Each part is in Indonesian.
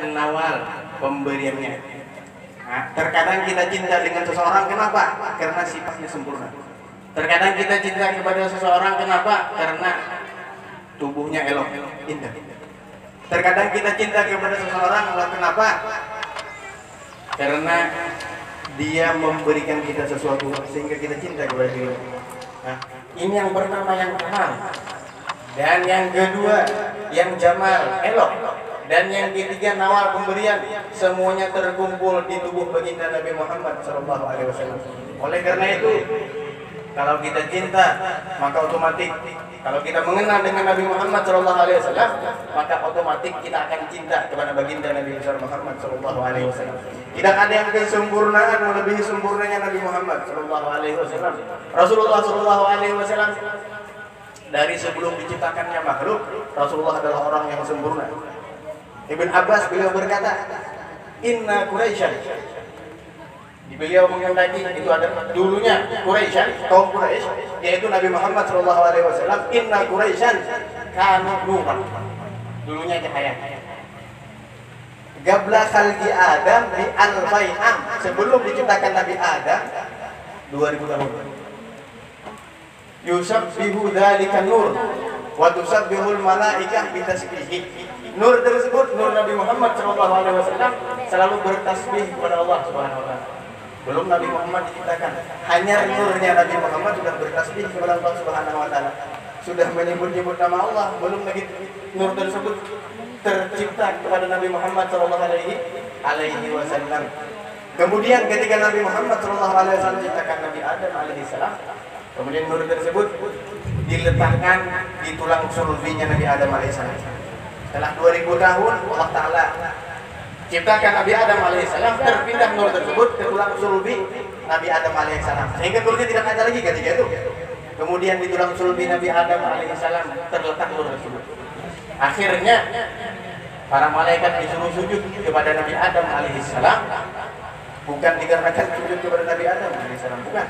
penawal pemberiannya. Nah, terkadang kita cinta dengan seseorang, kenapa? Karena sifatnya sempurna. Terkadang kita cinta kepada seseorang, kenapa? Karena tubuhnya elok, indah. Terkadang kita cinta kepada seseorang, kenapa? Karena dia memberikan kita sesuatu sehingga kita cinta kepada dia. Nah, ini yang pertama, yang kenal. Dan yang kedua, yang jamal, elok. Dan yang ketiga, nawal pemberian. Semuanya terkumpul di tubuh baginda Nabi Muhammad SAW. Oleh karena itu, kalau kita cinta, maka otomatis kalau kita mengenal dengan Nabi Muhammad SAW, maka otomatis kita akan cinta kepada baginda Nabi Muhammad SAW. Tidak ada yang kesempurnaan melebihi sempurnanya Nabi Muhammad SAW. Rasulullah SAW dari sebelum diciptakannya makhluk, Rasulullah adalah orang yang sempurna. Ibn Abbas beliau berkata, Inna Quraisyan. Beliau mengendaki itu ada dulunya Quraisyan, kaum Quraisy, yaitu Nabi Muhammad SAW. Inna Quraisyan kanu nuran. Dulunya cahaya. Gabla khalqi Adam bi alfai am. Sebelum diciptakan Nabi Adam 2000 tahun. Yusabbihu dzalika nur wa tusabbihul malaikah bi tasbihi. Nur tersebut, nur Nabi Muhammad SAW, selalu bertasbih kepada Allah Subhanahu wa taala. Belum Nabi Muhammad diciptakan, hanya nurnya Nabi Muhammad sudah bertasbih kepada Allah Subhanahu wa taala. Sudah menyebut-nyebut nama Allah, belum lagi nur tersebut tercipta kepada Nabi Muhammad sallallahu alaihi wasallam. Kemudian ketika Nabi Muhammad sallallahu alaihi wasallam diciptakan Nabi Adam alaihi salam, kemudian nur tersebut diletakkan di tulang sulbinya Nabi Adam alaihi salam. Setelah 2000 tahun Allah taala ciptakan Nabi Adam alaihissalam, terpindah nur tersebut ke tulang sulbi Nabi Adam alaihissalam, sehingga nurnya tidak ada lagi ketika itu. Kemudian di tulang sulbi Nabi Adam alaihissalam terletak nur tersebut. Akhirnya para malaikat disuruh sujud kepada Nabi Adam alaihissalam, bukan dikarenakan sujud kepada Nabi Adam alaihissalam, bukan,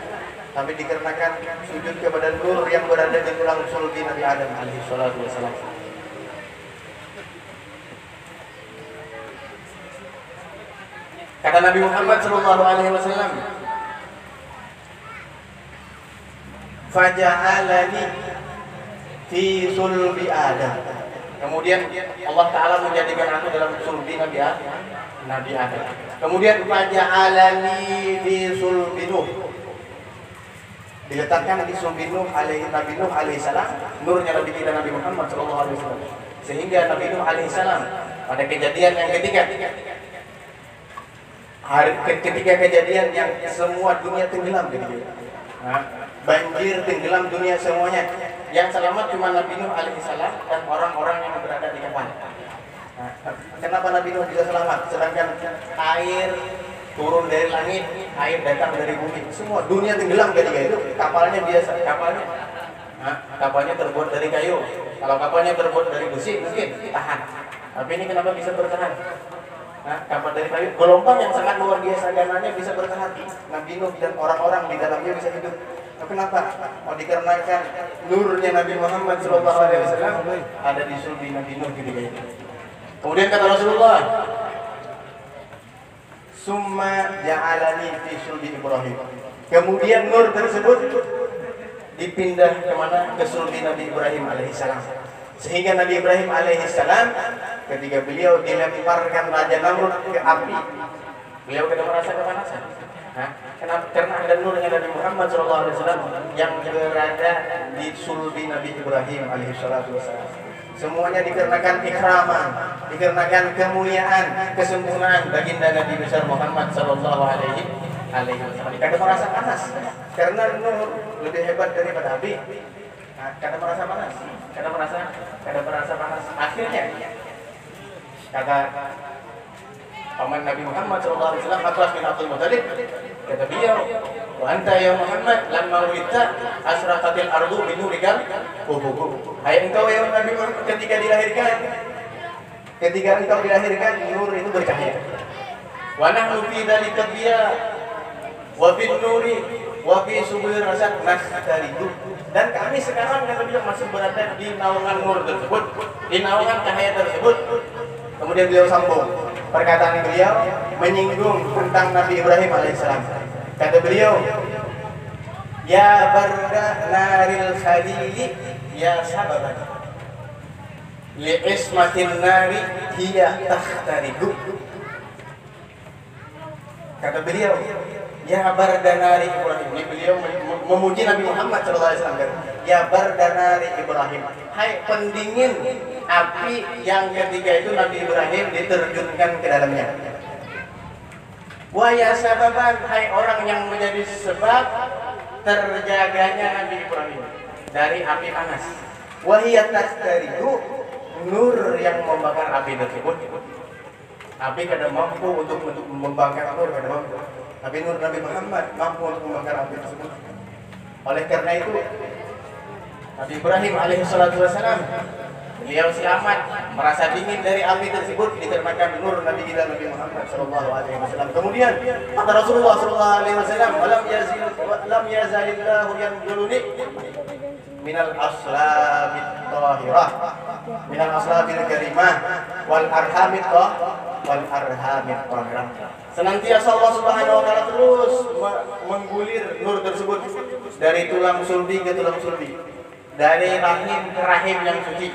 tapi dikarenakan sujud kepada nur yang berada di tulang sulbi Nabi Adam alaihissalam. Kata Nabi Muhammad SAW, faja'alani fi sulbi Adam. Kemudian Allah Ta'ala menjadikan aku dalam sulbi Nabi Adam. Kemudian faja'alani fi sulbi Nuh. Diletakkan di sulbi Nuh Nabi Nuh alaihissalam, nurnya Nabi kita Nabi Muhammad SAW. Sehingga Nabi Nuh alaihissalam pada kejadian yang ketiga, ketika kejadian yang semua dunia tenggelam gitu. Banjir tenggelam dunia semuanya. Yang selamat cuma Nabi Nuh alaihissalam dan orang-orang yang berada di kapal. Kenapa Nabi Nuh bisa selamat? Sedangkan air turun dari langit, air datang dari bumi. Semua dunia tenggelam ketika itu. Kapalnya biasa, kapalnya terbuat dari kayu. Kalau kapalnya terbuat dari besi mungkin tahan. Tapi ini kenapa bisa bertahan? Kapal dari kayu, gelombang yang sangat luar biasa dananya bisa bertahan. Nabi Nuh dan orang-orang di dalamnya bisa hidup. Kenapa? Dikarenakan nurnya Nabi Muhammad SAW ada di sulbi Nabi Nuh ketika itu. Kemudian kata Rasulullah, summa ja'alani fi sulbi Ibrahim. Kemudian nur tersebut dipindah kemana? Ke sulbi Nabi Ibrahim alaihissalam. Sehingga Nabi Ibrahim alaihissalam ketika beliau dilemparkan Raja Namrud ke api, beliau tidak merasa kepanasan. Kenapa? Karena ada nurnya Nabi Muhammad SAW yang berada di sulbi Nabi Ibrahim alaihissalam. Semuanya dikarenakan ikraman, dikarenakan kemuliaan, kesempurnaan baginda Nabi besar Muhammad SAW. Tidak merasa panas, karena nur lebih hebat daripada api. Kada merasa panas, kada merasa panas. Akhirnya kata paman Nabi Muhammad SAW, Abbas bin Abdul Muttalib, kata beliau, wa anta ya Muhammad lamma wulidta asraqatil ardu bi nurikal wujuh. Hai engkau ya Nabi Muhammad, ketika engkau dilahirkan nur itu bercahaya. Wa nahnu fi dzalika biya wa bin nuri wa fi subul rasad nashtaridu. Dan kami sekarang kata beliau masih berada di naungan nur tersebut, di naungan cahaya tersebut. Kemudian beliau sambung, perkataan beliau menyinggung tentang Nabi Ibrahim alaihissalam. Kata beliau, ya barda naril khalili ya sababan li ismatin nari hiya tahtaridu. Kata beliau, ya barda nari Ibrahim. Ini beliau memuji Nabi Muhammad SAW. Ya barda nari Ibrahim, hai pendingin api yang ketika itu Nabi Ibrahim diterjunkan ke dalamnya. Wa ya sababan, hai orang yang menjadi sebab terjaganya Nabi Ibrahim dari api panas. Wa hiya tahtaridu, nur yang membakar api tersebut. Api kada mampu untuk membakar nur, kada mampu. Tapi nur Nabi Muhammad mampu untuk membakar api tersebut. Oleh karena itu Nabi Ibrahim alaihissalatu wassalam, beliau selamat, merasa dingin dari api tersebut dikarenakan nur Nabi kita Nabi Muhammad sallallahu alaihi wasallam. Kemudian kata Rasulullah sallallahu alaihi wasallam, "Lam yazalillahu yanzuruni minal aslabit tahirah, minal aslabil karimah wal arhamit tahirah." Senantiasa Allah Subhanahu wa taala terus menggulir nur tersebut dari tulang sulbi ke tulang sulbi, dari rahim ke rahim yang suci,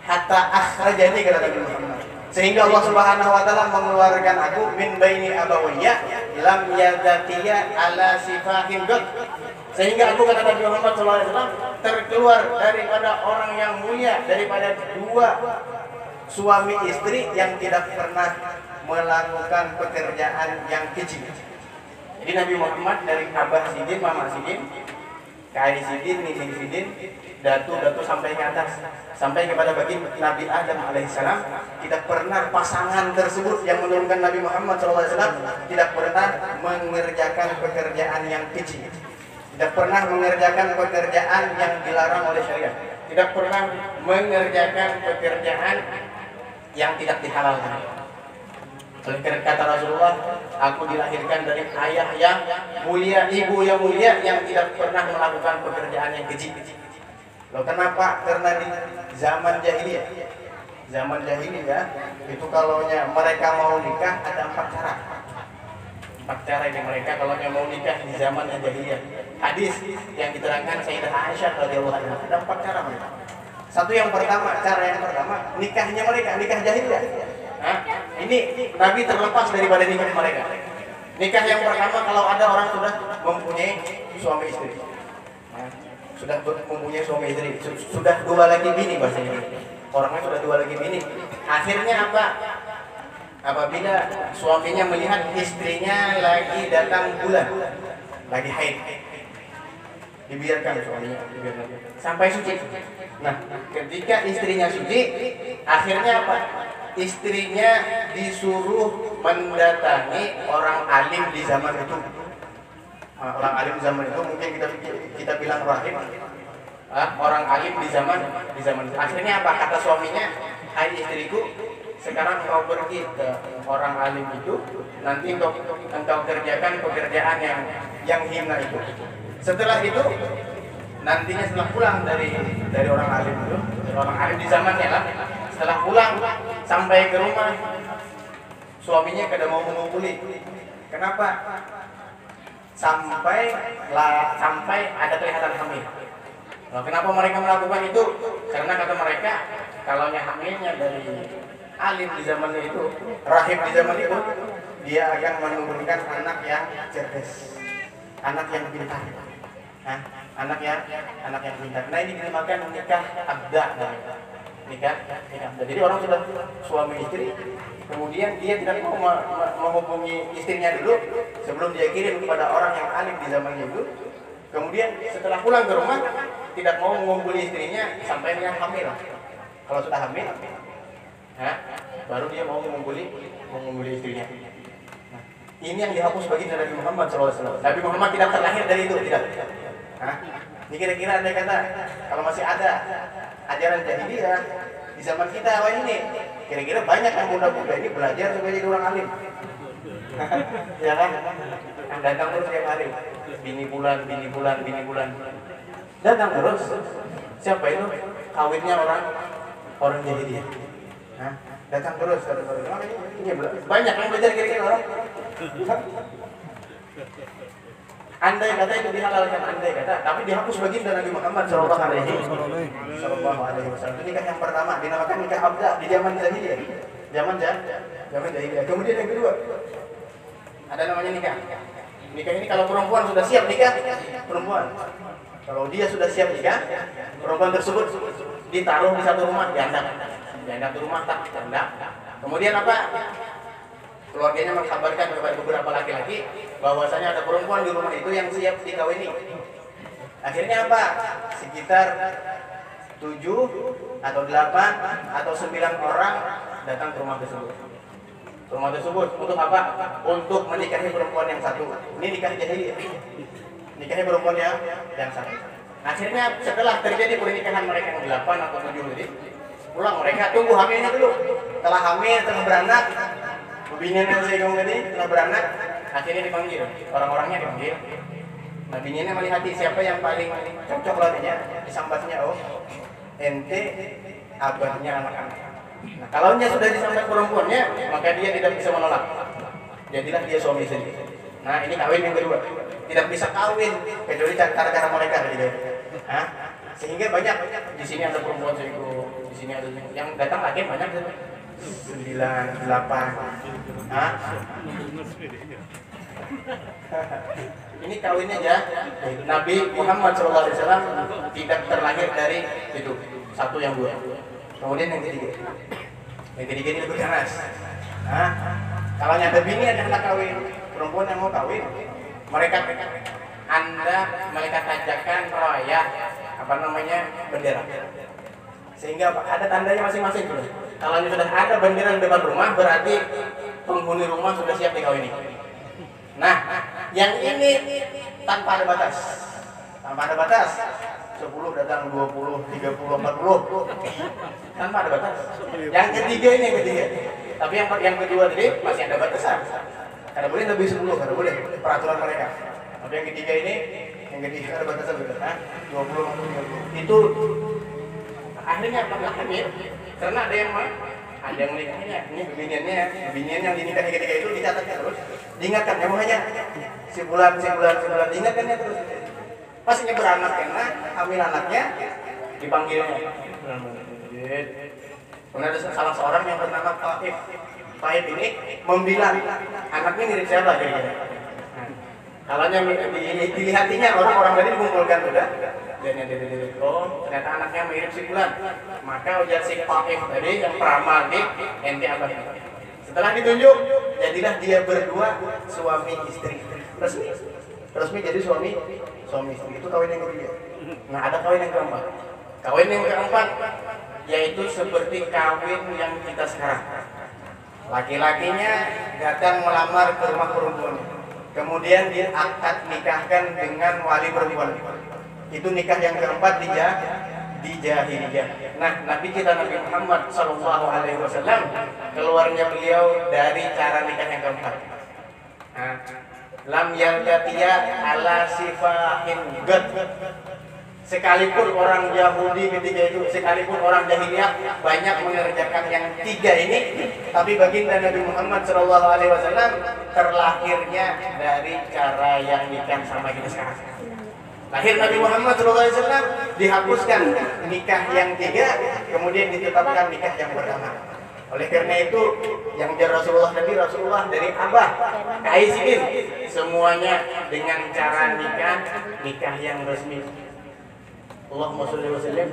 hatta akhrajani, kata Nabi Muhammad, sehingga Allah Subhanahu wa taala mengeluarkan aku min baini abawayya lam yadatiya ala sifahin gad, sehingga aku, kata Nabi Muhammad SAW, terkeluar daripada orang yang mulia, daripada dua suami istri yang tidak pernah melakukan pekerjaan yang keji. Jadi Nabi Muhammad dari Abah Sidin, Mama Sidin, Kai Sidin, Nining Sidin, datu sampai ke atas, sampai kepada bagi Nabi Adam alaihissalam, tidak pernah pasangan tersebut yang menurunkan Nabi Muhammad SAW tidak pernah mengerjakan pekerjaan yang keji, tidak pernah mengerjakan pekerjaan yang dilarang oleh syariat, tidak pernah mengerjakan pekerjaan yang tidak dihalalkan. Oleh karena kata Rasulullah, aku dilahirkan dari ayah yang mulia, ibu yang mulia, yang tidak pernah melakukan pekerjaan yang keji. Loh, kenapa? Karena di zaman jahiliyah, itu kalau mereka mau nikah ada 4 cara. 4 cara ini mereka kalau mau nikah di zaman jahiliyah. Hadis yang diterangkan Sayyidah Aisyah radhiyallahu anha, ada 4 cara mereka. Cara yang pertama, nikahnya mereka, nikah jahiliyah. Ini Nabi terlepas daripada nikah mereka. Nikah yang pertama, kalau ada orang sudah mempunyai suami istri, sudah mempunyai suami istri, sudah 2 lagi bini, bahasanya orangnya sudah 2 lagi bini. Akhirnya apa? Apabila suaminya melihat istrinya lagi datang bulan, lagi haid, dibiarkan suaminya, sampai suci. Nah, ketika istrinya suci, akhirnya apa? Istrinya disuruh mendatangi orang alim di zaman itu. Orang alim zaman itu mungkin kita bilang rahim. Orang alim di zaman itu. Akhirnya apa? Kata suaminya, hai istriku, sekarang kau pergi ke orang alim itu, nanti engkau kerjakan pekerjaan yang hina itu. Setelah itu, nantinya setelah pulang dari orang alim itu, orang alim di zamannya lah, setelah pulang sampai ke rumah, suaminya kada mau mengumpuli. Kenapa? Sampai ada kelihatan hamil. Nah, kenapa mereka melakukan itu? Karena kata mereka, kalau hamilnya dari alim di zaman itu, rahim di zaman itu, dia akan menurunkan anak yang cerdas, anak yang pintar. Anak yang pintar. Nah, ini dinamakan nikah abda, nikah. Jadi orang sudah suami istri, kemudian dia tidak mau menghubungi istrinya dulu sebelum dia kirim kepada orang yang alim di zamannya itu. Kemudian setelah pulang ke rumah tidak mau mengumpuli istrinya sampai dia hamil. Kalau sudah hamil, baru dia mau mengumpuli istrinya. Nah, ini yang dihapus bagi Nabi Muhammad SAW. Nabi Muhammad tidak terlahir dari itu, tidak. Ini kira-kira andai kata kalau masih ada ajaran jahiliyah di zaman kita ini, kira-kira banyak yang muda-muda ini belajar supaya jadi orang alim. Ya kan? Datang terus tiap hari, bini bulan. Datang terus. Siapa itu? Kawinnya orang jahiliyah. Datang terus. Ini banyak yang belajar kira-kira orang. Andai kata itu dihalalkan, andai kata, tapi dihapus baginda Nabi Muhammad Sallallahu Alaihi Wasallam. Itu nikah yang pertama, dinamakan nikah abda di zaman jahiliyah. Zaman jahiliyah. Kemudian yang kedua, ada namanya nikah. Nikah ini kalau perempuan sudah siap nikah, perempuan. Kalau dia sudah siap nikah, perempuan tersebut ditaruh di satu rumah, diandap di rumah tak diandap. Kemudian apa? Keluarganya mengkabarkan kepada beberapa laki-laki bahwasanya ada perempuan di rumah itu yang siap dikawini. Akhirnya apa? Sekitar 7 atau 8 atau 9 orang datang ke rumah tersebut. Rumah tersebut untuk apa? Untuk menikahi perempuan yang satu. Ini nikah jahiliyah. Nikahi perempuan yang satu. Akhirnya setelah terjadi pernikahan mereka yang 8 atau 7 ini, pulang mereka tunggu hamilnya dulu. Setelah hamil, telah beranak, bininya saya ngomong tadi telah beranak, akhirnya dipanggil, orang-orangnya dipanggil. Nah bininya melihat siapa yang paling cocok latinya, disambatnya, oh ente abahnya anak-anak. Nah kalau sudah disambat perempuannya, maka dia tidak bisa menolak. Jadilah dia suami sendiri. Nah ini kawin yang kedua, tidak bisa kawin kecuali cara-cara mereka gitu. Nah, sehingga banyak di sini ada perempuan selingkuh, di sini ada yang datang lagi banyak 9, 8. Hah? Ini kawinnya ya. Nabi Muhammad SAW tidak terlahir dari itu. Satu yang dua. Kemudian yang ketiga. Yang ketiga ini lebih ganas. Hah? Kalau yang ada bini ada anak kawin, perempuan yang mau kawin, mereka tajakan roya bendera. Sehingga ada tandanya masing-masing. Kalau sudah ada bendera di depan rumah, berarti penghuni rumah sudah siap dikawini. Nah, yang ini tanpa ada batas. Tanpa ada batas. 10 datang, 20, 30, 40. Tanpa ada batas. Yang ketiga ini yang ketiga. Tapi yang kedua tadi masih ada batasan. Karena boleh lebih 10, karena boleh peraturan mereka. Tapi yang ketiga ini, yang ketiga ada batasan betul, 20, 30. Itu akhirnya apa hamil? Karena ada yang menikahnya, ini biniannya yang dinikahi ketika itu dicatatnya terus, diingatkan ya hanya sebulan, diingatkannya terus. Pastinya beranak karena hamil anaknya dipanggilnya. Kemudian ada salah seorang yang bernama Taib ini membilang anaknya mirip siapa kira-kira. Kalau yang dilihatinya orang-orang tadi dikumpulkan sudah. Oh, ternyata anaknya mirip si Fulan. Maka ujar si Taif tadi yang pramadi ente abah. Setelah ditunjuk, jadilah dia berdua suami istri. Resmi jadi suami istri. Itu kawin yang ketiga. Nah, ada kawin yang keempat. Kawin yang keempat yaitu seperti kawin yang kita sekarang. Laki-lakinya datang melamar ke rumah perempuan. Kemudian dia akad nikahkan dengan wali perempuan. Itu nikah yang keempat di jahiliyah. Nah, Nabi kita Nabi Muhammad Sallallahu Alaihi Wasallam keluarnya beliau dari cara nikah yang keempat. Lam yalgatiya ala sifahin gad. Sekalipun orang Yahudi ketika itu, sekalipun orang jahiliyah banyak mengerjakan yang tiga ini, tapi baginda Nabi Muhammad Sallallahu Alaihi Wasallam terlahirnya dari cara yang nikah sama kita sekarang. Lahir Nabi Muhammad SAW dihapuskan nikah yang tiga, kemudian ditetapkan nikah yang pertama. Oleh karena itu, yang dari Rasulullah dari Abah, Kaisikin, semuanya dengan cara nikah yang resmi. Allahumma sholli wa sallim.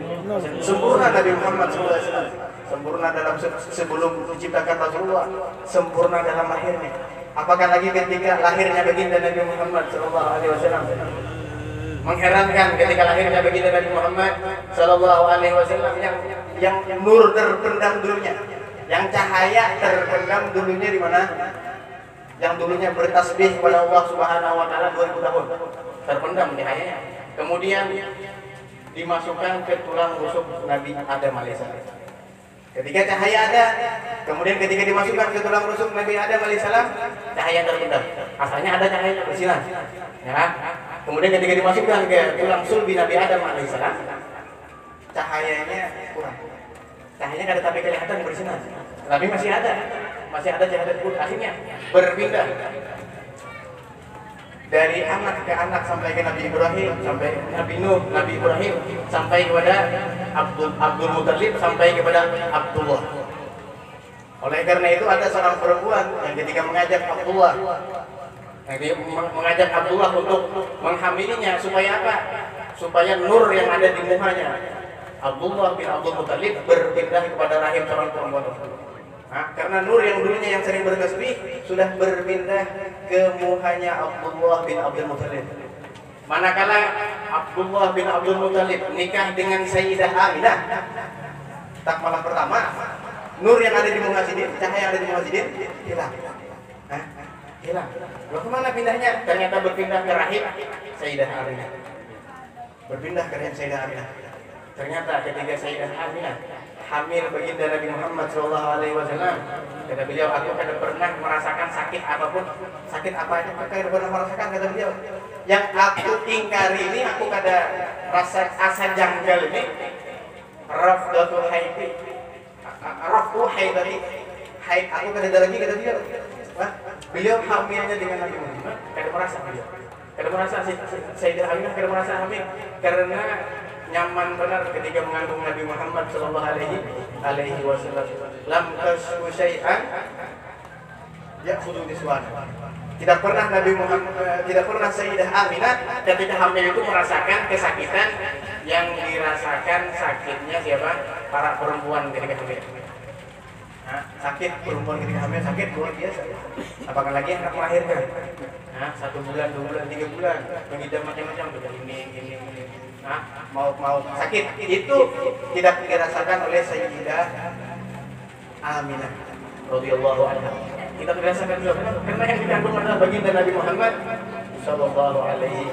Sempurna Nabi Muhammad SAW, sempurna dalam sebelum diciptakan Rasulullah, sempurna dalam lahirnya. Apakah lagi ketika lahirnya baginda Nabi Muhammad SAW? Mengherankan ketika lahirnya baginda Nabi Muhammad Sallallahu Alaihi Wasallam yang nur terpendam dulunya, yang cahaya terpendam dulunya di mana? Yang dulunya bertasbih kepada Allah Subhanahu Wa Taala 2000 tahun, terpendam cahayanya. Kemudian dimasukkan ke tulang rusuk Nabi Adam alaihissalam. Ketika cahaya ada, kemudian ketika dimasukkan ke tulang rusuk Nabi Adam alaihissalam, cahaya terpendam. Asalnya ada cahaya bersinar, ya kan? Kemudian ketika dimasukkan ke tulang sulbi Nabi Adam alaihissalam, cahayanya kurang. Cahayanya kada tapi kelihatan bersinar. Nabi masih ada cahaya tersebut. Akhirnya berpindah dari anak ke anak sampai ke Nabi Ibrahim, sampai Nabi Nuh, Nabi Ibrahim, sampai kepada Abdul Muttalib, sampai kepada Abdullah. Oleh karena itu ada seorang perempuan yang ketika mengajak Abdullah untuk menghamilinya, supaya apa? Supaya nur yang ada di muhanya Abdullah bin Abdul Muttalib berpindah kepada rahim seorang perempuan tersebut. Karena nur yang dulunya yang sering bertasbih sudah berpindah ke muhanya Abdullah bin Abdul Muttalib. Manakala Abdullah bin Abdul Muttalib nikah dengan Sayyidah Aminah, tak malam pertama, nur yang ada di muka Sidin, cahaya yang ada di muka Sidin hilang. Hilang. Lalu kemana pindahnya? Ternyata berpindah ke rahim Sayyidah Aminah. Berpindah ke rahim Sayyidah Aminah. Ternyata ketika Sayyidah Aminah hamil baginda Nabi Muhammad SAW, kata beliau, aku tidak pernah merasakan sakit apapun. Sakit apa aja aku tidak pernah merasakan, kata beliau. Yang aku ingkari ini, aku kada rasa asa janggal ini, rafdatu haidi, rafdu haidati, haid aku kada ada lagi, kata beliau. Beliau hamilnya dengan Nabi Muhammad, kada merasa beliau, kada merasa Sayyidah Aminah kada merasa hamil, karena nyaman benar ketika mengandung Nabi Muhammad sallallahu alaihi wasallam. Lam tashu syai'an ya'khudhu niswan. Tidak pernah Nabi Muhammad, tidak pernah Sayyidah Aminah ketika hamil itu merasakan kesakitan yang dirasakan sakitnya siapa? Para perempuan ketika hamil. Sakit perempuan ketika hamil, sakit luar biasa. Apakah lagi anak melahirkan? 1 bulan, 2 bulan, 3 bulan, mengidam macam-macam, ini. Mau sakit itu tidak dirasakan oleh Sayyidah Aminah radhiyallahu anha. Kita dirasakan juga karena yang dikandung adalah baginda Nabi Muhammad sallallahu alaihi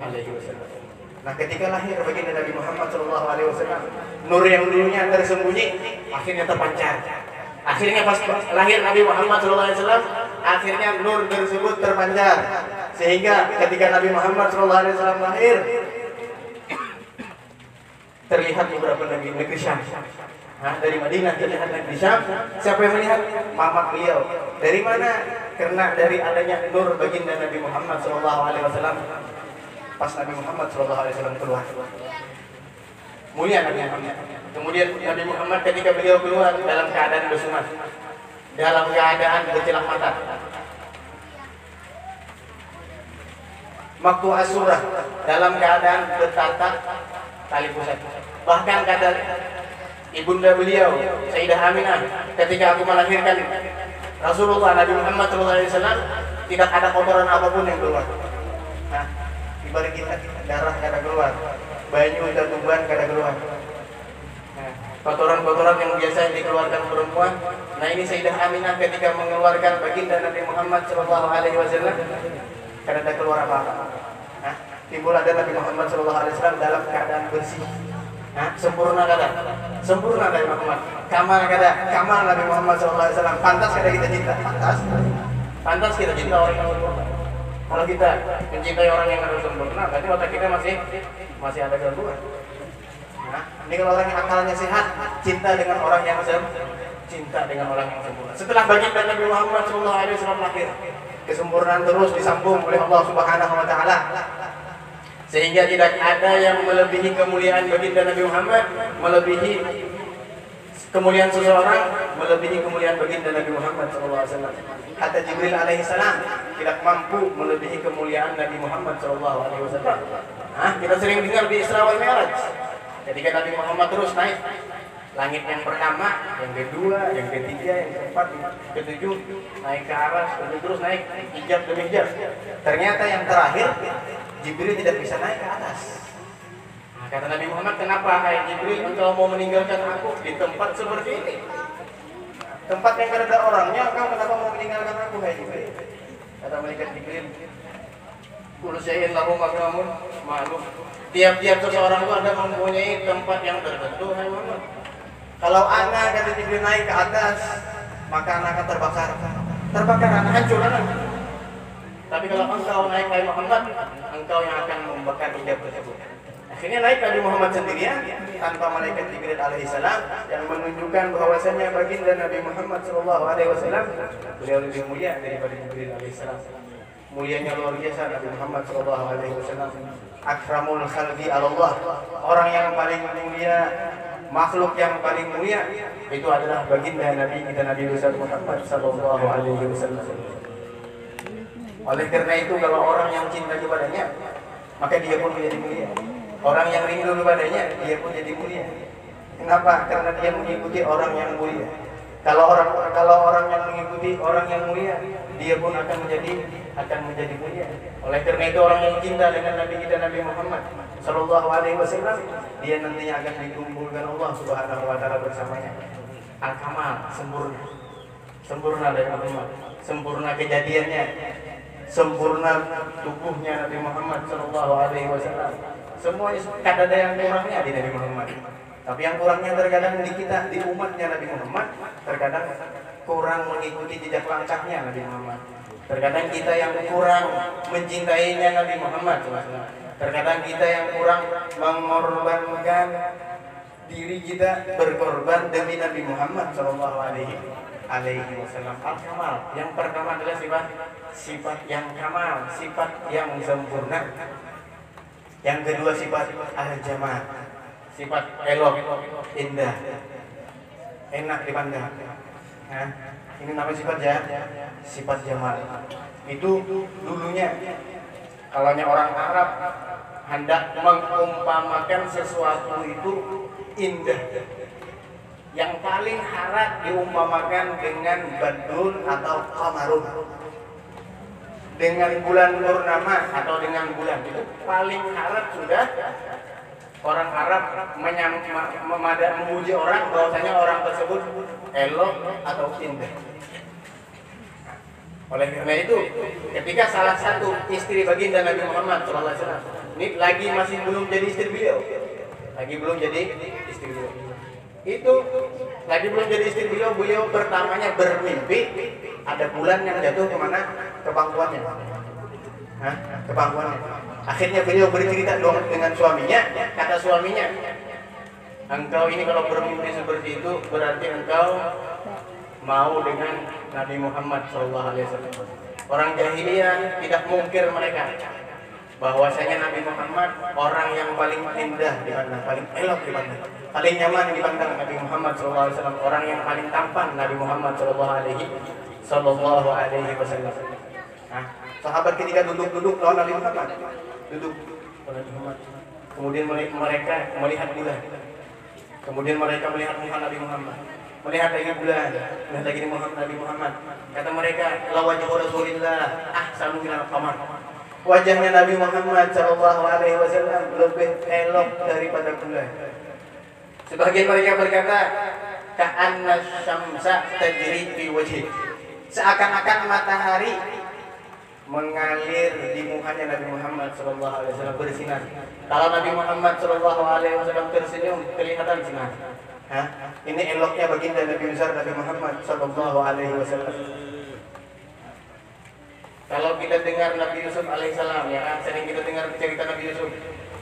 wasallam. Nah, ketika lahir baginda Nabi Muhammad sallallahu alaihi wasallam, nur yang dulunya tersembunyi akhirnya terpancar. Akhirnya pas lahir Nabi Muhammad sallallahu alaihi wasallam, akhirnya nur tersebut terpancar, sehingga ketika Nabi Muhammad sallallahu alaihi wasallam lahir, terlihat beberapa negeri Syam. Dari Madinah terlihat negeri Syam. Siapa yang melihat? Mamak beliau. Dari mana? Karena dari adanya nur baginda Nabi Muhammad SAW. Pas Nabi Muhammad SAW keluar, mulia Nabi Muhammad. Kemudian Nabi Muhammad ketika beliau keluar dalam keadaan bersunnah, dalam keadaan bercelak mata, maktu asurah, dalam keadaan bertatap tali pusat. Bahkan kata ibunda beliau Sayyidah Aminah, ketika aku melahirkan Rasulullah Nabi Muhammad SAW, tidak ada kotoran apapun yang keluar. Ibarat kita darah kada keluar, banyu dan tuban kada keluar. Kotoran-kotoran yang biasa dikeluarkan perempuan. Nah, ini Sayyidah Aminah ketika mengeluarkan baginda Nabi Muhammad SAW, kada ada keluar apa-apa. Timbul ada Nabi Muhammad SAW dalam keadaan bersih. Sempurna kada? Sempurna Nabi Muhammad. Kamal kada? Kamal Nabi Muhammad SAW. Pantas kada kita cinta? Pantas kita cinta orang yang sempurna. Kalau kita mencintai orang yang harus sempurna, berarti otak kita masih ada gangguan. Ini kalau orang yang akalnya sehat, cinta dengan orang yang sempurna. Setelah baginda Nabi Muhammad SAW lahir, kesempurnaan terus disambung oleh Allah Subhanahu wa Ta'ala, sehingga tidak ada yang melebihi kemuliaan baginda Nabi Muhammad, melebihi kemuliaan seseorang, melebihi kemuliaan baginda Nabi Muhammad SAW. Hatta Jibril alaihissalam tidak mampu melebihi kemuliaan Nabi Muhammad SAW. Kita sering dengar di Isra wal Mi'raj, ketika Nabi Muhammad terus naik langit yang pertama, yang kedua, yang ketiga, yang keempat, yang ketujuh, naik ke aras, terus naik hijab demi hijab. Ternyata yang terakhir Jibril tidak bisa naik ke atas. Kata Nabi Muhammad, kenapa hai Jibril engkau mau meninggalkan aku di tempat seperti ini? Tempat yang tidak ada orangnya, engkau kenapa mau meninggalkan aku hai Jibril? Kata malaikat Jibril, kullu syai'in lahu maqamun ma'lum. Tiap-tiap seseorang itu ada mempunyai tempat yang tertentu hai Muhammad. Kalau anak kata Jibril naik ke atas, maka anak akan terbakar. Terbakar, anak hancur anak. Tapi kalau engkau naik hai Muhammad, engkau yang akan membakar hijab tersebut. Akhirnya naik Nabi Muhammad sendirian tanpa malaikat Jibril alaihissalam, yang menunjukkan bahwasanya baginda Nabi Muhammad sallallahu alaihi wasallam beliau lebih mulia daripada Jibril alaihissalam. Mulianya luar biasa Nabi Muhammad sallallahu alaihi wasallam. Akramul khalqi Allah, orang yang paling mulia, makhluk yang paling mulia itu adalah baginda Nabi kita Nabi Muhammad sallallahu alaihi wasallam. Oleh karena itu kalau orang yang cinta kepadanya, maka dia pun menjadi mulia. Orang yang rindu kepadanya, dia pun jadi mulia. Kenapa? Karena dia mengikuti orang yang mulia. Kalau orang yang mengikuti orang yang mulia, dia pun akan menjadi mulia. Oleh karena itu orang yang cinta dengan Nabi kita Nabi Muhammad sallallahu alaihi wasallam, dia nantinya akan dikumpulkan Allah Subhanahu wa taala bersamanya. Al-kamal, sempurna dari Muhammad, sempurna kejadiannya, sempurna tubuhnya Nabi Muhammad sallallahu alaihi wasallam. Semuanya kada ada yang kurangnya di Nabi Muhammad. Tapi yang kurangnya terkadang di kita, di umatnya Nabi Muhammad, terkadang kurang mengikuti jejak langkahnya Nabi Muhammad. Terkadang kita yang kurang mencintainya Nabi Muhammad SAW. Terkadang kita yang kurang mengorbankan diri kita berkorban demi Nabi Muhammad sallallahu alaihi wasallam. Al-kamal, yang pertama adalah sifat yang kamal, sifat yang sempurna. Yang kedua sifat al-jamal, sifat elok, indah, enak dipandang. Nah, ini namanya sifat jamal. Itu dulunya kalaunya orang Arab hendak mengumpamakan sesuatu itu indah, yang paling harat diumpamakan dengan badrun atau qamarun, dengan bulan purnama atau dengan bulan. Itu paling harat sudah orang Arab memuji orang bahwasanya orang tersebut elok atau indah. Oleh karena itu, ketika salah satu istri baginda Nabi Muhammad SAW, ini lagi masih belum jadi istri beliau, itu lagi belum jadi istri beliau, beliau pertamanya bermimpi ada bulan yang jatuh kemana? Ke pangkuannya. Ke pangkuannya. Akhirnya beliau bercerita dengan suaminya, kata suaminya, engkau ini kalau bermimpi seperti itu berarti engkau mau dengan Nabi Muhammad SAW. Orang jahiliyah tidak mungkir mereka bahwasanya Nabi Muhammad orang yang paling indah dipandang, paling elok dipandang, paling nyaman dipandang Nabi Muhammad SAW, orang yang paling tampan Nabi Muhammad sallallahu alaihi wasallam. Nah, sahabat ketika duduk lawan Nabi Muhammad, kemudian mereka melihat bulan, kemudian mereka melihat muka Nabi Muhammad, melihat lagi bulan, melihat lagi Nabi Muhammad. Kata mereka, la wajhu Rasulillah ahsanu minal qamar. Wajahnya Nabi Muhammad sallallahu alaihi wasallam lebih elok daripada bulan. Sebagian mereka berkata, ka'anna syamsa tajri fi wajhi. Seakan-akan matahari mengalir di mukanya Nabi Muhammad sallallahu alaihi wasallam bersinar. Kalau Nabi Muhammad sallallahu alaihi wasallam tersenyum kelihatan sinar. Ini eloknya baginda Nabi besar Nabi Muhammad sallallahu alaihi wasallam. Kalau kita dengar Nabi Yusuf alaihissalam, ya kan, sering kita dengar cerita Nabi Yusuf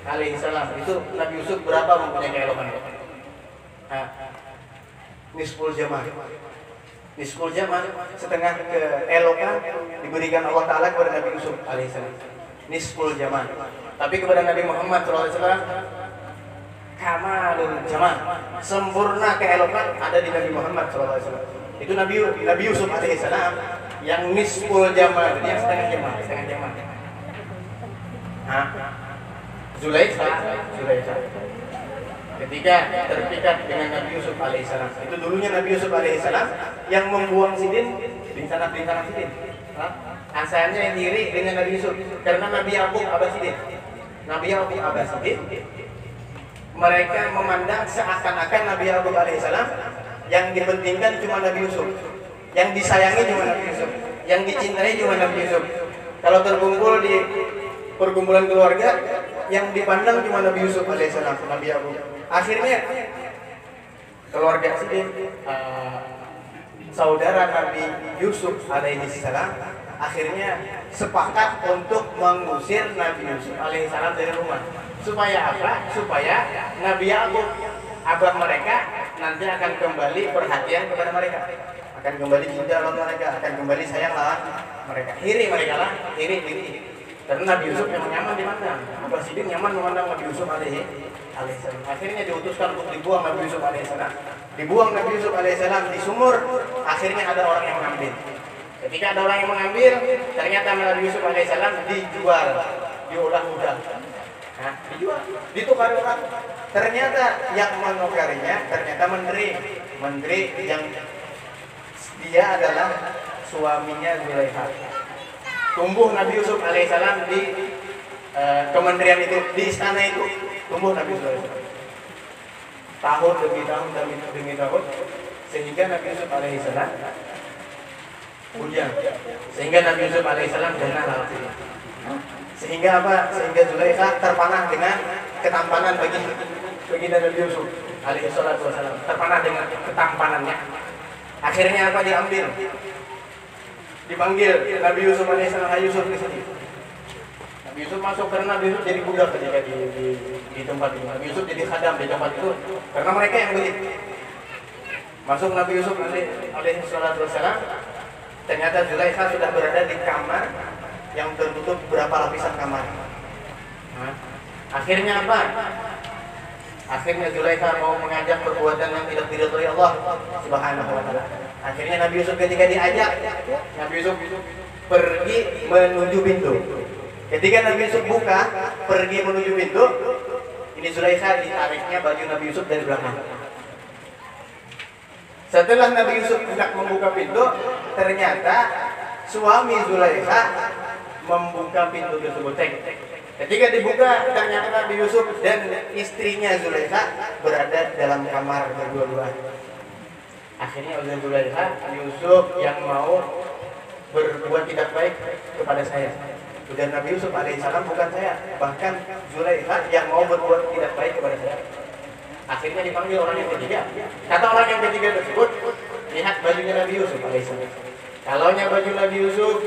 alaihissalam, itu Nabi Yusuf berapa mempunyai keelokan? Nisful zaman. Nisful zaman, setengah keelokan diberikan Allah Ta'ala kepada Nabi Yusuf alaihissalam. Nisful zaman. Tapi kepada Nabi Muhammad SAW, kamalul zaman, sempurna keelokan ada di Nabi Muhammad SAW. Itu Nabi Yusuf alaihissalam yang nisful zaman, yang setengah zaman. Zulaikha ketika terpikat dengan Nabi Yusuf alaihissalam, itu dulunya Nabi Yusuf alaihissalam yang membuang sidin di sana sidin. Asalnya yang iri dengan Nabi Yusuf karena Nabi Yaqub Abasidin. Mereka memandang seakan-akan Nabi Yaqub alaihissalam yang dipentingkan cuma Nabi Yusuf, yang disayangi cuma Nabi Yusuf, yang dicintai cuma Nabi Yusuf. Kalau terkumpul di perkumpulan keluarga, yang dipandang cuma Nabi Yusuf alaihissalam, Nabi Yaqub. Akhirnya keluarga Sidin, saudara Nabi Yusuf alaihissalam, akhirnya sepakat untuk mengusir Nabi Yusuf alaihissalam dari rumah. Supaya apa? Supaya Nabi Yakub, abah mereka, nanti akan kembali perhatian kepada mereka, akan kembali cinta lawan mereka, akan kembali sayang lawan mereka. Iri mereka lah, iri. Karena Nabi Yusuf memang nyaman dimandang. Abah Sidin nyaman memandang Nabi Yusuf alaihissalam. Akhirnya diutuskan untuk dibuang Nabi Yusuf alaihissalam. Dibuang Nabi Yusuf alaihissalam di sumur. Akhirnya ada orang yang mengambil. Ketika ada orang yang mengambil, ternyata Nabi Yusuf alaihissalam dijual, diolah-olah. Nah, dijual, ditukar orang. Ternyata yang menukarinya ternyata menteri yang dia adalah suaminya Zulaikha. Tumbuh Nabi Yusuf alaihissalam di kementerian itu, di istana itu, tumbuh Nabi Yusuf alaihissalam. Tahun demi tahun, sehingga Nabi Yusuf alaihissalam bujang, sehingga Nabi Yusuf alaihissalam jannah laut. Sehingga apa? Sehingga Zulaikha terpanah dengan ketampanan bagi Nabi Yusuf alaihissalam, terpanah dengan ketampanannya. Akhirnya apa? Dipanggil Nabi Yusuf alaihissalam, "Hai Yusuf, di sini." Nabi Yusuf masuk karena Nabi Yusuf jadi budak ketika di tempat itu. Nabi Yusuf jadi khadam di tempat itu karena mereka yang beli. Masuk Nabi Yusuf alaihissalam, ternyata Zulaikha sudah berada di kamar yang tertutup berapa lapisan kamar. Nah, akhirnya apa? Akhirnya Zulaikha mau mengajak perbuatan yang tidak diridhoi Allah Subhanahu wa taala. Akhirnya Nabi Yusuf ketika diajak, Nabi Yusuf pergi menuju pintu. Ketika Nabi Yusuf buka, pergi menuju pintu, ini Zulaikha ditariknya baju Nabi Yusuf dari belakang. Setelah Nabi Yusuf hendak membuka pintu, ternyata suami Zulaikha membuka pintu tersebut. Ketika dibuka, ternyata Nabi Yusuf dan istrinya Zulaikha berada dalam kamar berdua-dua. Akhirnya oleh Zulaikha, Yusuf yang mau berbuat tidak baik kepada saya. Dan Nabi Yusuf alaihissalam bukan saya, bahkan Zulaikha yang mau berbuat tidak baik kepada saya. Akhirnya dipanggil orang yang ketiga. Kata orang yang ketiga tersebut, lihat bajunya Nabi Yusuf alaihissalam. Kalaunya baju Nabi Yusuf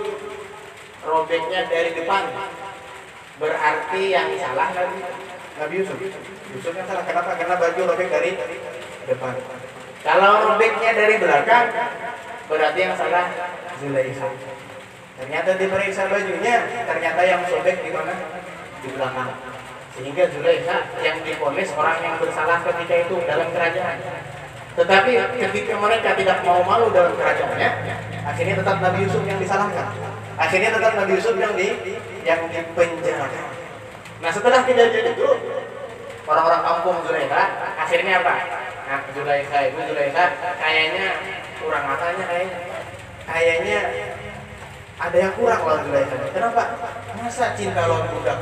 robeknya dari depan, berarti yang salah Nabi Yusuf. Yusuf yang salah. Kenapa? Karena baju robek dari depan. Kalau robeknya dari belakang, berarti yang salah Zulaikha. Ternyata diperiksa bajunya, ternyata yang sobek di mana? Di belakang. Sehingga Zulaikha yang divonis orang yang bersalah ketika itu dalam kerajaan. Tetapi ketika mereka tidak mau malu dalam kerajaannya, akhirnya tetap Nabi Yusuf yang disalahkan. Akhirnya tetap Nabi Yusuf yang dipenjarakan. Nah, setelah kejadian itu, orang-orang kampung Zulaikha akhirnya apa? Nah, Zulaikha kayaknya kurang matanya, kayaknya ada yang kurang lawan Zulaikha. Kenapa? Masa cinta lawan budak?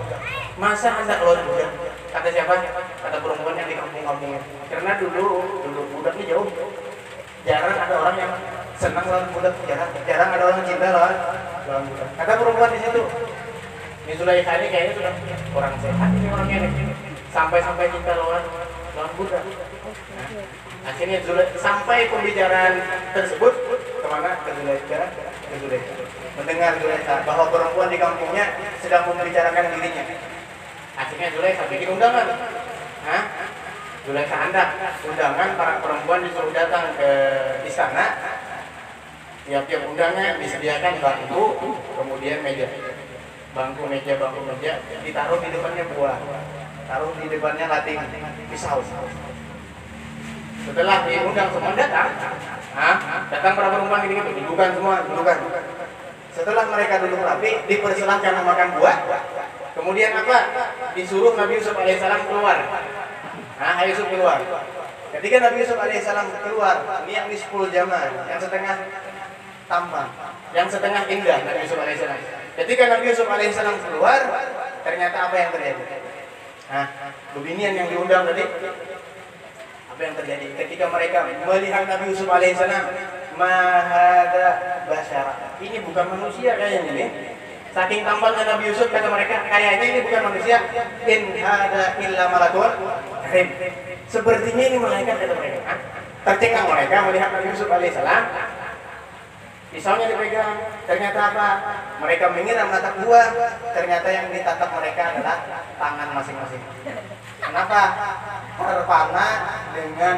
Masa anak lawan budak? Kata siapa? Kata perempuan yang di kampung-kampung. Karena dulu budak ini jauh. Jarang ada orang yang senang lawan budak, jarang ada orang cinta lawan budak. Kata perempuan di situ, ini Zulaikha ini kayaknya sudah kurang sehat ini orangnya nih. Sampai cinta lawan budak. Nah, akhirnya sampai pembicaraan tersebut kemana? Ke Zulaikha. Mendengar Zulaikha bahwa perempuan di kampungnya sedang membicarakan dirinya. Akhirnya Zulaikha bikin undangan. Zulaikha undangan para perempuan disuruh datang ke istana. Tiap-tiap undangan disediakan bangku, kemudian meja. Bangku meja ditaruh di depannya buah. Taruh di depannya lating pisau. Setelah diundang semua datang para perempuan gini dudukan semua. Setelah mereka duduk rapi, dipersilahkan makan buah. Kemudian apa? Disuruh Nabi Yusuf alaihissalam keluar. Hai Yusuf keluar. Ketika Nabi Yusuf alaihissalam keluar, ini yang di 10 jamaah, yang setengah tampan, yang setengah indah Nabi Yusuf alaihissalam. Ketika Nabi Yusuf alaihissalam keluar, ternyata apa yang terjadi? Beginian yang diundang tadi. Apa yang terjadi? Ketika mereka melihat Nabi Yusuf alaihissalam, mahada basyara. Ini bukan manusia kayaknya ini. Saking tampannya Nabi Yusuf, kata mereka, kayaknya ini bukan manusia. In hada illa malakun karim. Sepertinya ini malaikat, kata mereka. Tercengang mereka melihat Nabi Yusuf alaihissalam. Pisaunya dipegang, ternyata apa? Mereka mengira menatap gua, ternyata yang ditatap mereka adalah tangan masing-masing. Kenapa? Terpana dengan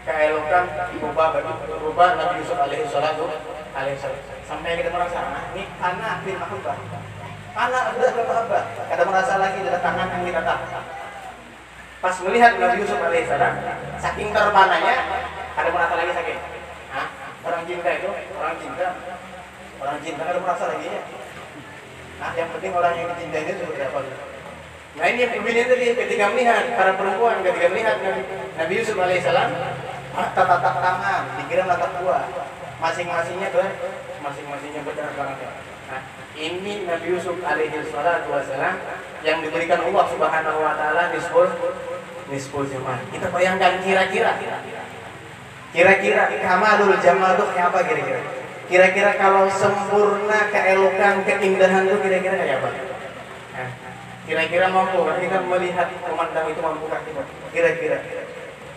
keelokan rubah Nabi Yusuf alaihi salatu sampai kita merasa, ini panah bin mahabbah. Panah adalah mahabbah. Kita merasa lagi adalah tangan yang ditatap. Pas melihat Nabi Yusuf alaihi salam, saking terpananya, ada merasa lagi sakit. Orang cinta itu, orang cinta kan merasa lagi ya. Nah, yang penting orang yang dicintai itu seperti apa? Nah, ini yang begini tadi ketika melihat para perempuan, ketika melihat Nabi Yusuf alaihissalam, tatap tangan, dikira tatap buah, masing-masingnya benar banget. Nah, ini Nabi Yusuf alaihissalam yang diberikan Allah Subhanahu Wa Taala nisful zaman. Kita bayangkan kira-kira kamalul jamal itu kayak apa kira-kira? Kira-kira kalau sempurna keelokan keindahan itu kira-kira kayak apa? Nah, kira-kira mampu kita melihat memandang itu mampukah kita?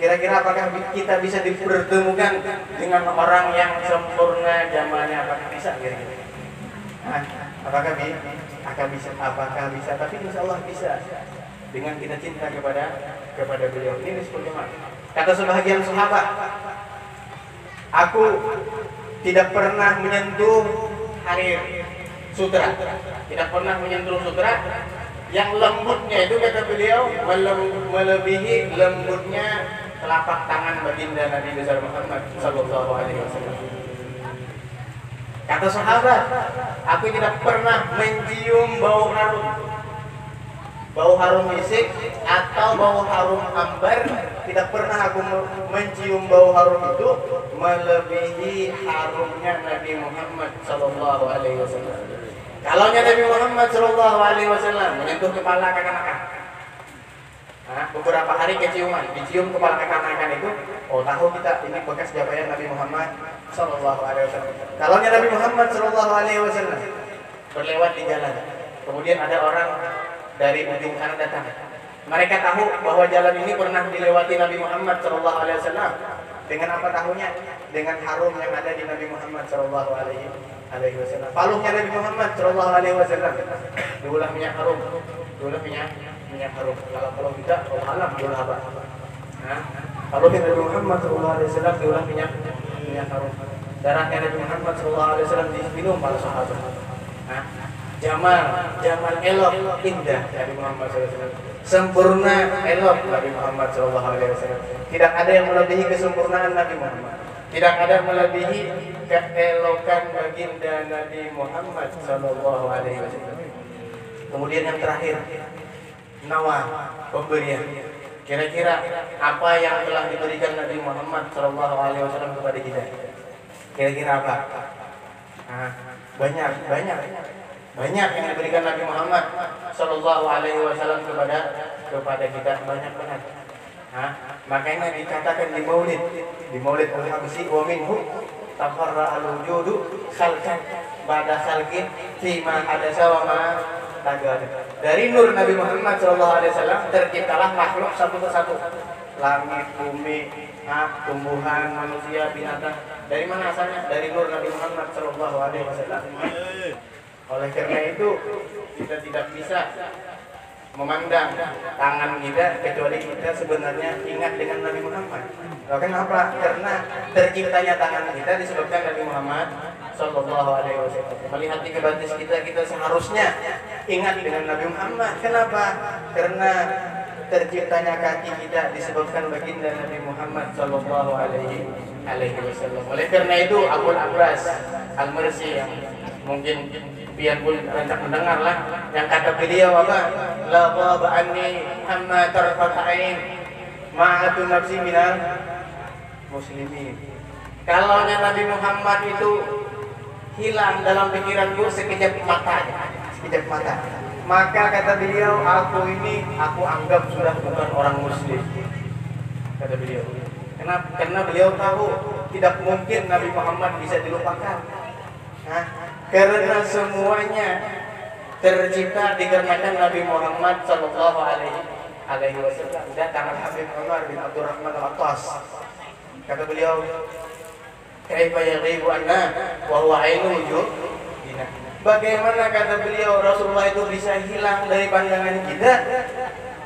Kira-kira apakah kita bisa dipertemukan dengan orang yang sempurna jamalnya? Apakah bisa kira-kira? Nah, apakah bisa? Tapi insya Allah bisa dengan kita cinta kepada beliau. Ini seperti mana? Kata sebahagian sahabat, aku tidak pernah menyentuh harir sutra, tidak pernah menyentuh sutra yang lembutnya itu, kata beliau, melebihi lembutnya telapak tangan baginda Nabi besar Muhammad sallallahu alaihi wasallam. Kata sahabat, aku tidak pernah mencium bau harum misik atau bau harum ambar, tidak pernah aku mencium bau harum itu melebihi harumnya Nabi Muhammad sallallahu alaihi wasallam. Kalaunya Nabi Muhammad sallallahu alaihi wasallam menyentuh kepala kanak-kanak, beberapa hari dicium kepala kanak-kanak itu, oh tahu kita ini bekas japaian Nabi Muhammad sallallahu alaihi wasallam. Kalaunya Nabi Muhammad sallallahu alaihi wasallam berlewat di jalan, kemudian ada orang dari ujung sana datang. Mereka tahu bahwa jalan ini pernah dilewati Nabi Muhammad sallallahu alaihi wasallam. Dengan apa tahunya? Dengan harum yang ada di Nabi Muhammad sallallahu alaihi wasallam. Paluhnya Nabi Muhammad sallallahu alaihi wasallam diulah minyak harum. Kalau tidak, Allah alam diulah apa? Paluhnya Nabi Muhammad sallallahu alaihi wasallam diulah minyak harum. Darahnya Nabi Muhammad sallallahu alaihi wasallam diminum para sahabat. Jamal elok indah Nabi Muhammad SAW, sempurna elok Nabi Muhammad SAW. Tidak ada yang melebihi kesempurnaan Nabi Muhammad, tidak ada melebihi keelokan baginda Nabi Muhammad SAW. Kemudian yang terakhir, nawa, pemberian. Kira-kira apa yang telah diberikan Nabi Muhammad SAW kepada kita? Kira-kira apa? Banyak yang diberikan Nabi Muhammad sallallahu alaihi wasallam kepada kita, banyak banget. Makanya dikatakan di Maulid al-Habsi, wa minhu tafarra al-wujudu khalqan ba'da khalqin fi ma hadasa wa ma tagad. Dari nur Nabi Muhammad sallallahu alaihi wasallam terciptalah makhluk satu persatu. Langit, bumi, tumbuhan, manusia, binatang. Dari mana asalnya? Dari nur Nabi Muhammad sallallahu alaihi wasallam. Oleh karena itu kita tidak bisa memandang tangan kita kecuali kita sebenarnya ingat dengan Nabi Muhammad. Kenapa? Karena terciptanya tangan kita disebabkan Nabi Muhammad sallallahu alaihi wasallam. Melihat di batis kita seharusnya ingat dengan Nabi Muhammad. Kenapa? Karena terciptanya kaki kita disebabkan baginda Nabi Muhammad sallallahu alaihi wasallam. Oleh karena itu Abul Abbas Al-Mursi yang mungkin biarpun banyak mendengar lah, yang kata beliau apa? La ghaba anni amma tarfata'in ma'atu nafsi minal muslimin. Kalaunya Nabi Muhammad itu hilang dalam pikiranku sekejap mata, maka kata beliau, aku anggap sudah bukan orang muslim, kata beliau. Karena beliau tahu tidak mungkin Nabi Muhammad bisa dilupakan. Karena semuanya tercipta dikarenakan Nabi Muhammad sallallahu alaihi wasallam. Datang Habib Umar bin Abdurrahman Al-Attas. Kata beliau, Kaifa yaghibu anna wa huwa ainu wujudina. Bagaimana kata beliau Rasulullah itu bisa hilang dari pandangan kita,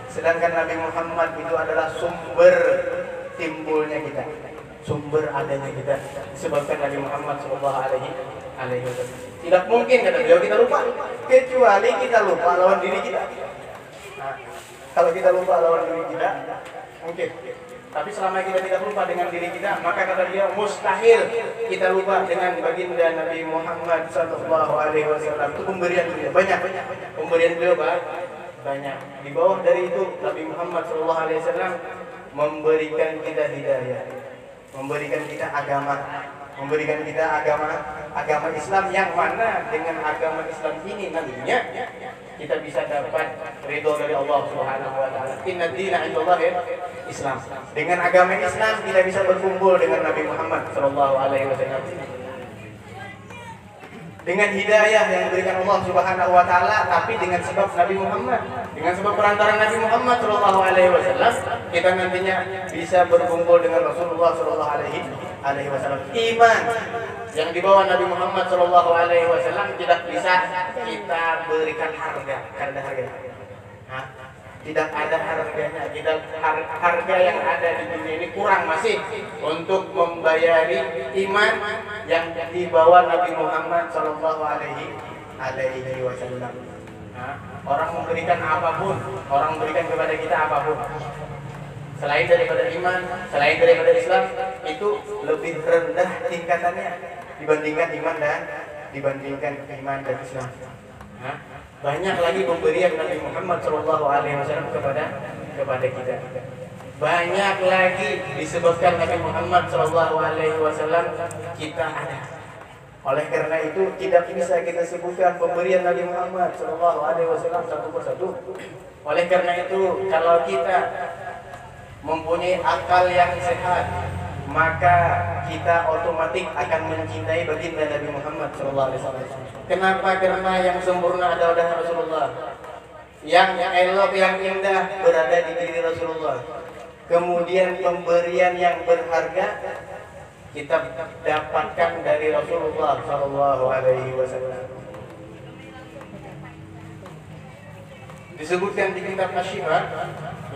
sedangkan Nabi Muhammad itu adalah sumber timbulnya kita, sumber adanya kita, disebabkan Nabi Muhammad sallallahu alaihi wasallam. Tidak mungkin kata beliau kita lupa, kecuali kita lupa lawan diri kita. Nah, kalau kita lupa lawan diri kita, mungkin. Tapi selama kita tidak lupa dengan diri kita, maka kata beliau mustahil kita lupa dengan baginda Nabi Muhammad sallallahu alaihi wasallam. Itu pemberian beliau banyak, pemberian beliau banyak. Di bawah dari itu Nabi Muhammad sallallahu alaihi wasallam memberikan kita hidayah, memberikan kita agama, memberikan kita agama Islam, yang mana dengan agama Islam ini nantinya kita bisa dapat ridho dari Allah Subhanahu wa taala. Inna dina 'indallahi Islam. Dengan agama Islam kita bisa berkumpul dengan Nabi Muhammad sallallahu alaihi wasallam. Dengan hidayah yang diberikan Allah Subhanahu wa taala, tapi dengan sebab Nabi Muhammad, dengan sebab perantaraan Nabi Muhammad sallallahu alaihi wasallam, kita nantinya bisa berkumpul dengan Rasulullah sallallahu alaihi wasallam. Iman yang dibawa Nabi Muhammad sallallahu alaihi wasallam tidak bisa kita berikan harga. Tidak ada harganya. Harga yang ada di dunia ini kurang masih untuk membayari iman yang dibawa Nabi Muhammad sallallahu alaihi wasallam. Orang memberikan apapun, orang memberikan kepada kita apapun, selain daripada iman, selain daripada Islam, itu lebih rendah tingkatannya dibandingkan iman dan Islam. Banyak lagi pemberian Nabi Muhammad sallallahu alaihi wasallam kepada kita. Banyak lagi disebutkan Nabi Muhammad sallallahu alaihi wasallam kita ada. Oleh karena itu tidak bisa kita sebutkan pemberian Nabi Muhammad sallallahu alaihi wasallam satu persatu. Oleh karena itu kalau kita mempunyai akal yang sehat, maka kita otomatis akan mencintai baginda Nabi Muhammad SAW. Kenapa? Karena yang sempurna adalah Rasulullah, yang elok, yang indah berada di diri Rasulullah. Kemudian pemberian yang berharga kita dapatkan dari Rasulullah SAW. Disebutkan di kitab Asy-Syifa,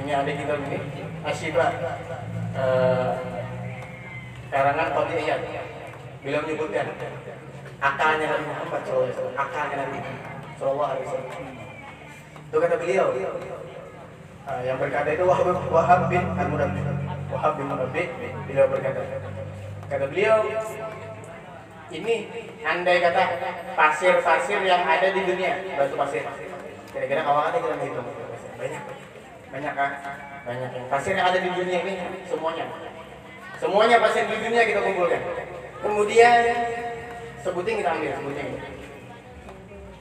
ini ada kitab ini, Asy-Syifa, karangan Qadiyah. Beliau menyebutkan akalnya Nabi Muhammad SAW, akalnya Nabi sallallahu alaihi wasallam. Itu kata beliau, yang berkata itu Wahab bin Munabbih. Beliau berkata, kata beliau, ini andai kata pasir-pasir yang ada di dunia, batu pasir, kira-kira kawangannya kita menghitung banyak kan? Banyak yang pasir yang ada di dunia ini, semuanya pasir di dunia kita kumpulkan. Kemudian sebuting kita ambil,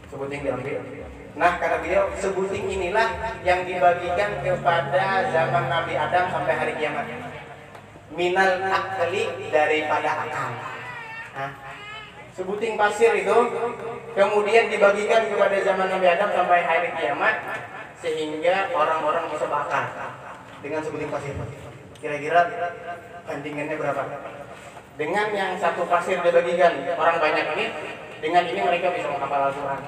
sebuting diambil. Nah kata beliau, sebuting inilah yang dibagikan kepada zaman Nabi Adam sampai hari kiamat. Minal akli, daripada akal. Sebuting pasir itu kemudian dibagikan kepada zaman Nabi Adam sampai hari kiamat, sehingga orang-orang bisa berakal dengan sebuting pasir. Kira-kira bandingannya berapa? Dengan yang satu pasir dibagikan orang banyak ini, dengan ini mereka bisa menghafal Al-Quran.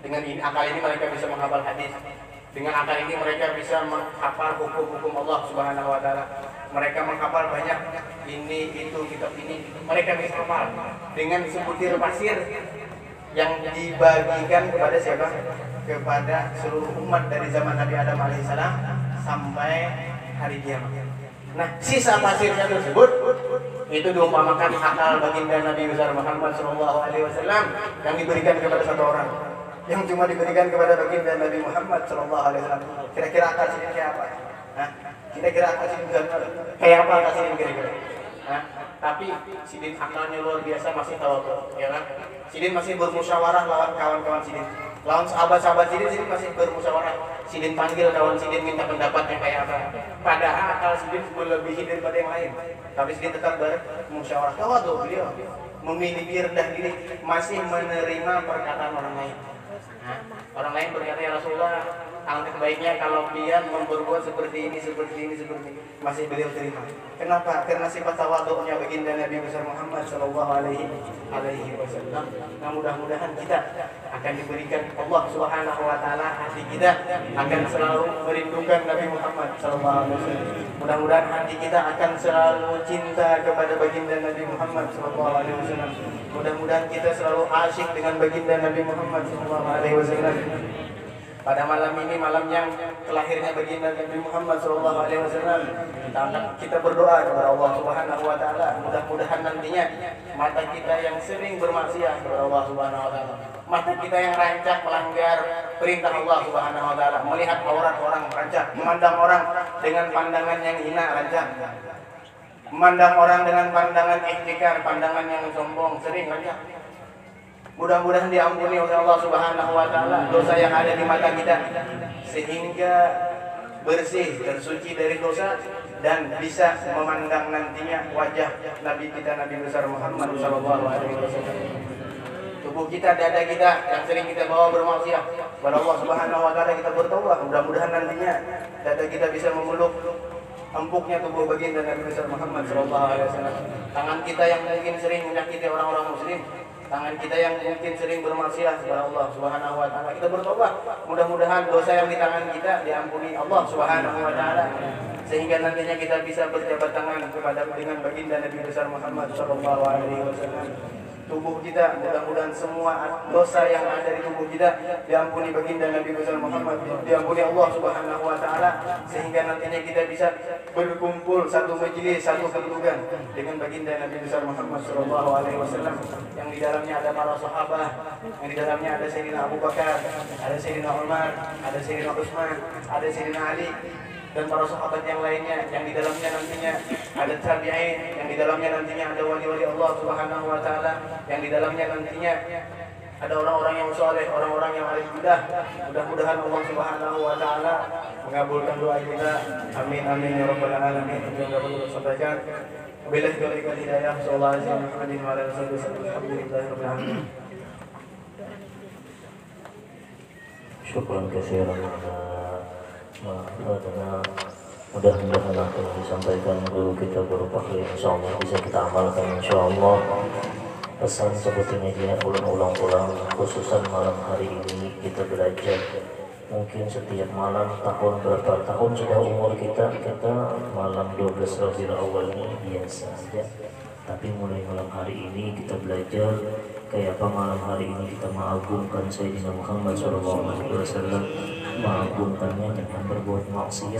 Dengan ini, akal ini mereka bisa menghafal hadis. Dengan akal ini mereka bisa menghafal hukum-hukum Allah Subhanahu wa taala. Mereka menghafal banyak ini itu kitab ini, mereka bisa hafal dengan sebutir pasir yang dibagikan kepada siapa? Kepada seluruh umat dari zaman Nabi Adam alaihissalam sampai hari kiamat. Nah, sisa pasirnya tersebut itu diumpamakan akal baginda Nabi besar Muhammad SAW yang diberikan kepada satu orang, yang cuma diberikan kepada baginda Nabi Muhammad SAW. Kira-kira akal sidin kayak apa? Kira-kira akal sidin kayak apa akal sidin kira-kira? Tapi sidin akalnya luar biasa, masih tawadhu, ya kan? Sidin masih bermusyawarah lawan kawan-kawan sidin, lawan sahabat-sahabat sidin masih bermusyawarah. Sidin panggil kawan sidin minta pendapatnya kayak apa. Padahal akal sidin melebihi daripada yang lain, tapi sidin tetap bermusyawarah. Tawadhu beliau, memiliki rendah diri, masih menerima perkataan orang lain. Orang lain berkata, ya Rasulullah, Alangkah baiknya kalau pian memperbuat seperti ini, masih beliau terima. Kenapa? Karena sifat tawadhu'nya baginda Nabi besar Muhammad sallallahu alaihi wasallam. Nah, mudah-mudahan kita akan diberikan Allah Subhanahu wa taala, hati kita akan selalu merindukan Nabi Muhammad sallallahu alaihi wasallam. Mudah-mudahan hati kita akan selalu cinta kepada baginda Nabi Muhammad sallallahu alaihi wasallam. Mudah-mudahan kita selalu asyik dengan baginda Nabi Muhammad sallallahu alaihi wasallam. Pada malam ini, malam yang kelahirnya baginda Nabi Muhammad sallallahu alaihi wasallam, kita berdoa kepada Allah Subhanahu wa taala, mudah-mudahan nantinya mata kita yang sering bermaksiat kepada Allah Subhanahu wa taala, mata kita yang rancak melanggar perintah Allah Subhanahu wa taala, melihat aurat orang rancak, memandang orang dengan pandangan yang hina rancak, memandang orang dengan pandangan ihtikar, pandangan yang sombong, sering rancak. Mudah-mudahan diampuni oleh Allah Subhanahu wa taala dosa yang ada di mata kita, sehingga bersih, tersuci dari dosa, dan bisa memandang nantinya wajah Nabi kita, Nabi besar Muhammad sallallahu alaihi wasallam. Tubuh kita, dada kita yang sering kita bawa bermaksiat kepada Allah Subhanahu wa taala, kita bertaubat. Mudah-mudahan nantinya dada kita bisa memeluk empuknya tubuh baginda Nabi besar Muhammad sallallahu alaihi wasallam. Tangan kita yang mungkin sering menyakiti orang-orang muslim, tangan kita yang mungkin sering bermaksiat kepada Allah Subhanahu wa taala, kita bertobat. Mudah-mudahan dosa yang di tangan kita diampuni Allah Subhanahu wa taala, sehingga nantinya kita bisa berjabat tangan dengan baginda Nabi besar Muhammad sallallahu alaihi wasallam. Tubuh kita, mudah-mudahan semua dosa yang ada di tubuh kita diampuni baginda Nabi besar Muhammad, diampuni Allah Subhanahu wa taala, sehingga nantinya kita bisa berkumpul satu majelis, satu kedudukan dengan baginda Nabi besar Muhammad sallallahu alaihi wasallam, yang di dalamnya ada para sahabat, yang di dalamnya ada Sayyidina Abu Bakar, ada Sayyidina Umar, ada Sayyidina Utsman, ada Sayyidina Ali, dan para sahabat yang lainnya, yang di dalamnya nantinya ada tabi'in, yang di dalamnya nantinya ada wali-wali Allah Subhanahu wa taala, yang di dalamnya nantinya ada orang-orang yang saleh, orang-orang yang ahli ibadah. Mudah-mudahan Allah Subhanahu wa taala mengabulkan doa kita. Amin amin ya rabbal alamin. Yang dapat kita sampaikan, wabillahi taufiq wal hidayah. Sallallahu alaihi wa ala alihi wasallam. Alhamdulillahirabbil alamin. Syukran katsiran. Mudah-mudahan apa yang disampaikan guru kita berupa insyaallah bisa kita amalkan insyaallah. Pesan seperti ini ulang-ulang, khususan malam hari ini kita belajar. Mungkin setiap malam, berapa tahun sudah umur kita malam 12 Rabiul Awal ini biasa saja. Tapi mulai malam hari ini kita belajar kayak apa malam hari ini kita mengagungkan Sayyidina Muhammad SAW, mengagungkannya dengan berbuat maksiat.